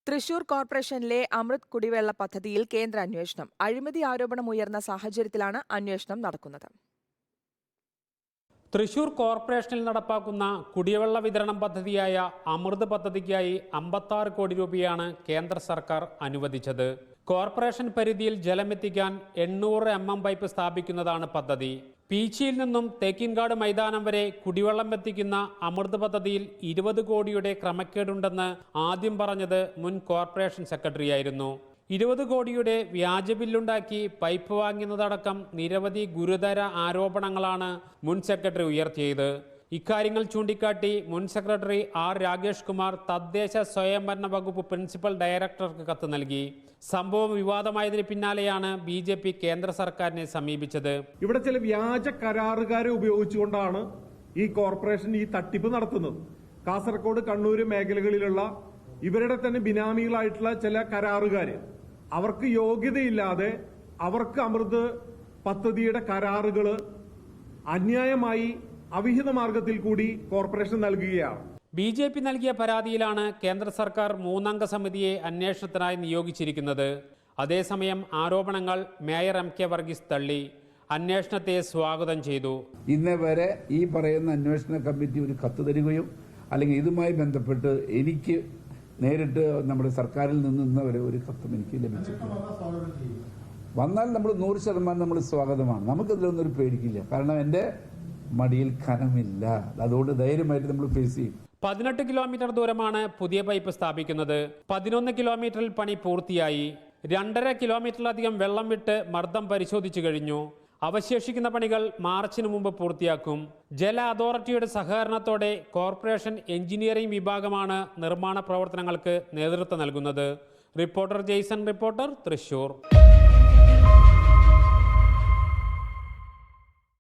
തൃശൂർ കോർപ്പറേഷനിലെ അമൃത് കുടിവെള്ള പദ്ധതിയിൽ കേന്ദ്ര അന്വേഷണം. അഴിമതി ആരോപണം ഉയർന്ന സാഹചര്യത്തിലാണ് അന്വേഷണം നടക്കുന്നത്. തൃശൂർ കോർപ്പറേഷനിൽ നടപ്പാക്കുന്ന കുടിവെള്ള വിതരണം പദ്ധതിയായ അമൃത് പദ്ധതിക്കായി 56 കോടി രൂപയാണ് കേന്ദ്ര സർക്കാർ അനുവദിച്ചത്. കോർപ്പറേഷൻ പരിധിയിൽ ജലമെത്തിക്കാൻ 800 mm പൈപ്പ് സ്ഥാപിക്കുന്നതാണ് പദ്ധതി. പീച്ചിയിൽ നിന്നും തേക്കിൻകാട് മൈതാനം വരെ കുടിവെള്ളം എത്തിക്കുന്ന അമൃത് പദ്ധതിയിൽ 20 കോടിയുടെ ക്രമക്കേടുണ്ടെന്ന് ആദ്യം പറഞ്ഞത് മുൻ കോർപ്പറേഷൻ സെക്രട്ടറിയായിരുന്നു. 20 കോടിയുടെ വ്യാജ ബില്ലുണ്ടാക്കി പൈപ്പ് വാങ്ങുന്നതടക്കം നിരവധി ഗുരുതര ആരോപണങ്ങളാണ് മുൻ സെക്രട്ടറി ഉയർത്തിയത്. ഇക്കാര്യങ്ങൾ ചൂണ്ടിക്കാട്ടി മുൻ സെക്രട്ടറി ആർ രാകേഷ് കുമാർ തദ്ദേശ സ്വയംഭരണ വകുപ്പ് പ്രിൻസിപ്പൽ ഡയറക്ടർക്ക് കത്ത് നൽകി. സംഭവം വിവാദമായതിന് പിന്നാലെയാണ് BJP കേന്ദ്ര സർക്കാരിനെ സമീപിച്ചത്. ഇവിടെ ചില വ്യാജ കരാറുകാരെ ഉപയോഗിച്ചുകൊണ്ടാണ് ഈ കോർപ്പറേഷൻ ഈ തട്ടിപ്പ് നടത്തുന്നത്. കാസർഗോഡ്, കണ്ണൂർ മേഖലകളിലുള്ള ഇവരുടെ തന്നെ ബിനാമികളായിട്ടുള്ള ചില കരാറുകാര്, അവർക്ക് യോഗ്യതയില്ലാതെ അവർക്ക് അമൃത് പദ്ധതിയുടെ കരാറുകൾ അന്യായമായി അവിഹിത മാർഗത്തിൽ കൂടി കോർപ്പറേഷൻ നൽകുകയാണ്. BJP നൽകിയ പരാതിയിലാണ് കേന്ദ്ര സർക്കാർ 3-അംഗ സമിതിയെ അന്വേഷണത്തിനായി നിയോഗിച്ചിരിക്കുന്നത്. അതേസമയം ആരോപണങ്ങൾ മേയർ MK വർഗീസ് തള്ളി. അന്വേഷണത്തെ സ്വാഗതം ചെയ്തു. ഇന്നേ വരെ ഈ പറയുന്ന അന്വേഷണ കമ്മിറ്റി ഒരു കത്ത് തരികയും അല്ലെങ്കിൽ ഇതുമായി ബന്ധപ്പെട്ട് എനിക്ക് നേരിട്ട് നമ്മുടെ സർക്കാരിൽ നിന്ന് ഒരു കത്തും എനിക്ക് ലഭിച്ചിട്ടില്ല. വന്നാൽ നമ്മൾ 100% നമ്മൾ സ്വാഗതമാണ്. നമുക്കിതിലൊന്നും ഒരു പേടിക്കില്ല. കാരണം എൻ്റെ മടിയിൽ കനമില്ല. അതുകൊണ്ട് ധൈര്യമായിട്ട് നമ്മൾ ഫേസ് ചെയ്യും. 18 കിലോമീറ്റർ ദൂരമാണ് പുതിയ പൈപ്പ് സ്ഥാപിക്കുന്നത്. 11 കിലോമീറ്ററിൽ പണി പൂർത്തിയായി. 2.5 കിലോമീറ്ററിലധികം വെള്ളം വിട്ട് മർദ്ദം പരിശോധിച്ചു കഴിഞ്ഞു. അവശേഷിക്കുന്ന പണികൾ മാർച്ചിന് മുമ്പ് പൂർത്തിയാക്കും. ജല അതോറിറ്റിയുടെ സഹകരണത്തോടെ കോർപ്പറേഷൻ എഞ്ചിനീയറിംഗ് വിഭാഗമാണ് നിർമ്മാണ പ്രവർത്തനങ്ങൾക്ക് നേതൃത്വം നൽകുന്നത്. Reporter Jason, Thrissur.